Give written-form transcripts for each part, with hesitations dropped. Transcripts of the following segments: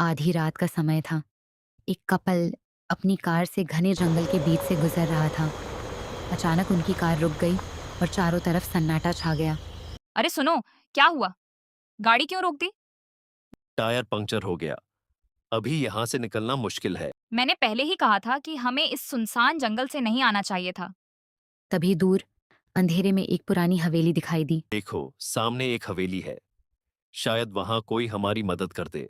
आधी रात का समय था। एक कपल अपनी कार से घने जंगल के बीच से गुजर रहा था। अचानक उनकी कार रुक गई और चारों तरफ सन्नाटा छा गया। अरे सुनो, क्या हुआ? गाड़ी क्यों रोक दी? टायर पंक्चर हो गया। अभी यहाँ से निकलना मुश्किल है। मैंने पहले ही कहा था कि हमें इस सुनसान जंगल से नहीं आना चाहिए था। तभी दूर अंधेरे में एक पुरानी हवेली दिखाई दी। देखो, सामने एक हवेली है। शायद वहां कोई हमारी मदद कर दे।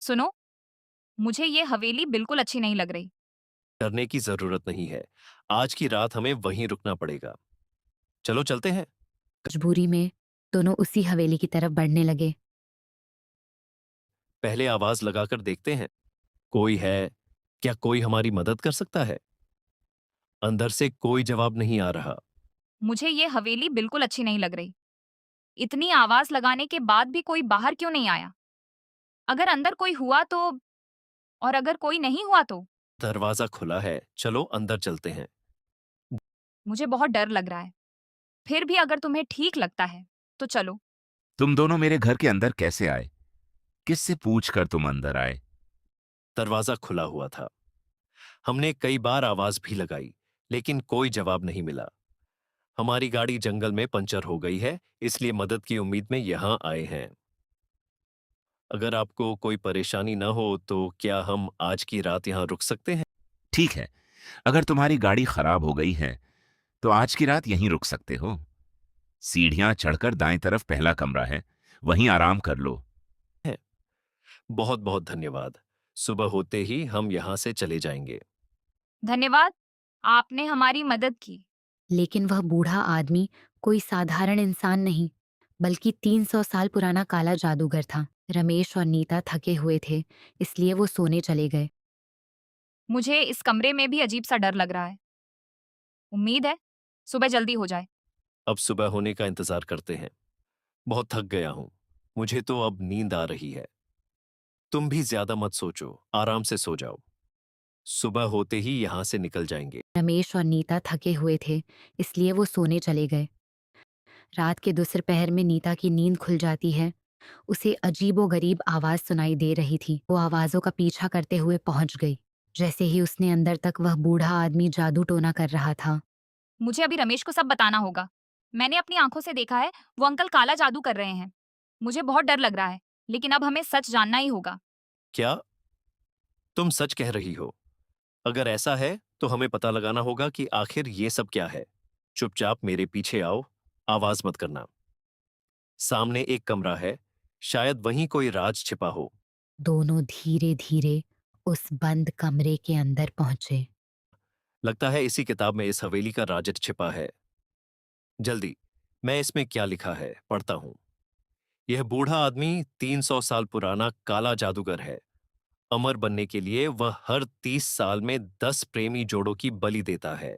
सुनो, मुझे ये हवेली बिल्कुल अच्छी नहीं लग रही। डरने की जरूरत नहीं है। आज की रात हमें वहीं रुकना पड़ेगा। चलो चलते हैं। मजबूरी में दोनों उसी हवेली की तरफ बढ़ने लगे। पहले आवाज लगाकर देखते हैं। कोई है? क्या कोई हमारी मदद कर सकता है? अंदर से कोई जवाब नहीं आ रहा। मुझे ये हवेली बिल्कुल अच्छी नहीं लग रही। इतनी आवाज लगाने के बाद भी कोई बाहर क्यों नहीं आया? अगर अंदर कोई हुआ तो, और अगर कोई नहीं हुआ तो? दरवाजा खुला है, चलो अंदर चलते हैं। मुझे बहुत डर लग रहा है। फिर भी अगर तुम्हें ठीक लगता है तो चलो। तुम दोनों मेरे घर के अंदर कैसे आए? किससे पूछकर तुम अंदर आए? दरवाजा खुला हुआ था। हमने कई बार आवाज भी लगाई, लेकिन कोई जवाब नहीं मिला। हमारी गाड़ी जंगल में पंचर हो गई है, इसलिए मदद की उम्मीद में यहां आए हैं। अगर आपको कोई परेशानी न हो तो क्या हम आज की रात यहां रुक सकते हैं? ठीक है, अगर तुम्हारी गाड़ी खराब हो गई है तो आज की रात यहीं रुक सकते हो। सीढ़ियां चढ़कर दाएं तरफ पहला कमरा है, वहीं आराम कर लो। बहुत बहुत धन्यवाद। सुबह होते ही हम यहां से चले जाएंगे। धन्यवाद, आपने हमारी मदद की। लेकिन वह बूढ़ा आदमी कोई साधारण इंसान नहीं, बल्कि 300 साल पुराना काला जादूगर था। रमेश और नीता थके हुए थे, इसलिए वो सोने चले गए। मुझे इस कमरे में भी अजीब सा डर लग रहा है। उम्मीद है सुबह जल्दी हो जाए। अब सुबह होने का इंतजार करते हैं। बहुत थक गया हूं। मुझे तो अब नींद आ रही है। तुम भी ज्यादा मत सोचो, आराम से सो जाओ। सुबह होते ही यहां से निकल जाएंगे। रमेश और नीता थके हुए थे, इसलिए वो सोने चले गए। रात के दूसरे पहर में नीता की नींद खुल जाती है। उसे अजीबोगरीब आवाज सुनाई दे रही थी। वो आवाजों का पीछा करते हुए पहुंच गई। जैसे ही उसने अंदर तक, वह बूढ़ा आदमी जादू टोना कर रहा था। मुझे अभी रमेश को सब बताना होगा। मैंने अपनी आंखों से देखा है, वो अंकल काला जादू कर रहे हैं। मुझे बहुत डर लग रहा है, लेकिन अब हमें सच जानना ही होगा। क्या तुम सच कह रही हो? अगर ऐसा है तो हमें पता लगाना होगा कि आखिर ये सब क्या है। चुपचाप मेरे पीछे आओ। आवाज मत करना। सामने एक कमरा है, शायद वहीं कोई राज छिपा हो। दोनों धीरे धीरे उस बंद कमरे के अंदर पहुंचे। लगता है इसी किताब में इस हवेली का राज छिपा है। जल्दी, मैं इसमें क्या लिखा है पढ़ता हूं। यह बूढ़ा आदमी 300 साल पुराना काला जादूगर है। अमर बनने के लिए वह हर 30 साल में 10 प्रेमी जोड़ों की बलि देता है।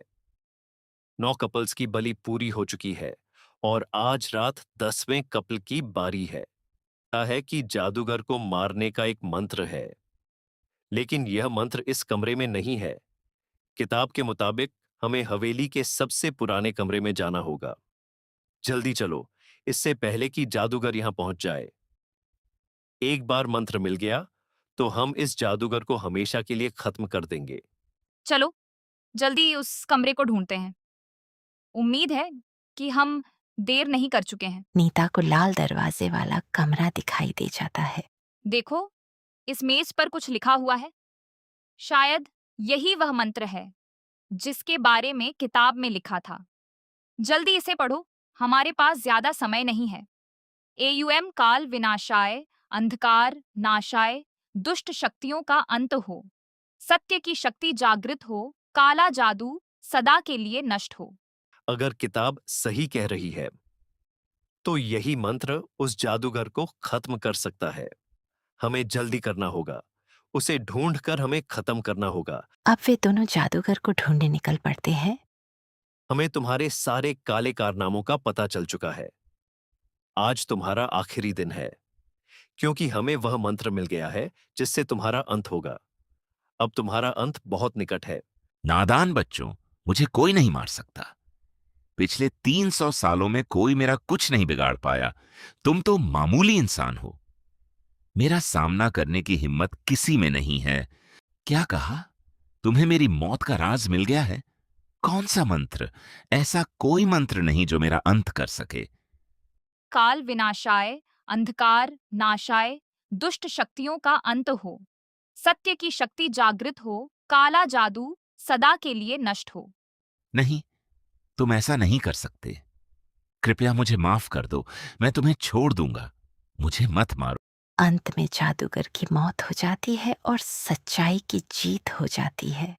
9 कपल्स की बलि पूरी हो चुकी है और आज रात 10वें कपल की बारी है। कहा है कि जादूगर को मारने का एक मंत्र है, लेकिन यह मंत्र इस कमरे में नहीं है। किताब के मुताबिक हमें हवेली के सबसे पुराने कमरे में जाना होगा। जल्दी चलो, इससे पहले कि जादूगर यहां पहुंच जाए। एक बार मंत्र मिल गया तो हम इस जादूगर को हमेशा के लिए खत्म कर देंगे। चलो जल्दी उस कमरे को ढूंढते हैं। उम्मीद है कि हम देर नहीं कर चुके हैं। नीता को लाल दरवाजे वाला कमरा दिखाई दे जाता है। देखो, इस मेज पर कुछ लिखा हुआ है। शायद यही वह मंत्र है जिसके बारे में किताब में लिखा था। जल्दी इसे पढ़ो, हमारे पास ज्यादा समय नहीं है। एयुएम काल विनाशाय, अंधकार नाशाय, दुष्ट शक्तियों का अंत हो, सत्य की शक्ति जागृत हो, काला जादू सदा के लिए नष्ट हो। अगर किताब सही कह रही है तो यही मंत्र उस जादूगर को खत्म कर सकता है। हमें जल्दी करना होगा। उसे ढूंढकर हमें खत्म करना होगा। अब वे दोनों जादूगर को ढूंढने निकल पड़ते हैं। हमें तुम्हारे सारे काले कारनामों का पता चल चुका है। आज तुम्हारा आखिरी दिन है, क्योंकि हमें वह मंत्र मिल गया है जिससे तुम्हारा अंत होगा। अब तुम्हारा अंत बहुत निकट है। नादान बच्चों, मुझे कोई नहीं मार सकता। पिछले 300 सालों में कोई मेरा कुछ नहीं बिगाड़ पाया। तुम तो मामूली इंसान हो। मेरा सामना करने की हिम्मत किसी में नहीं है। क्या कहा? तुम्हें मेरी मौत का राज मिल गया है? कौन सा मंत्र? ऐसा कोई मंत्र नहीं जो मेरा अंत कर सके। काल विनाशाय, अंधकार नाशाय, दुष्ट शक्तियों का अंत हो, सत्य की शक्ति जागृत हो, काला जादू सदा के लिए नष्ट हो। नहीं, तुम ऐसा नहीं कर सकते। कृपया मुझे माफ कर दो। मैं तुम्हें छोड़ दूंगा। मुझे मत मारो। अंत में जादूगर की मौत हो जाती है और सच्चाई की जीत हो जाती है।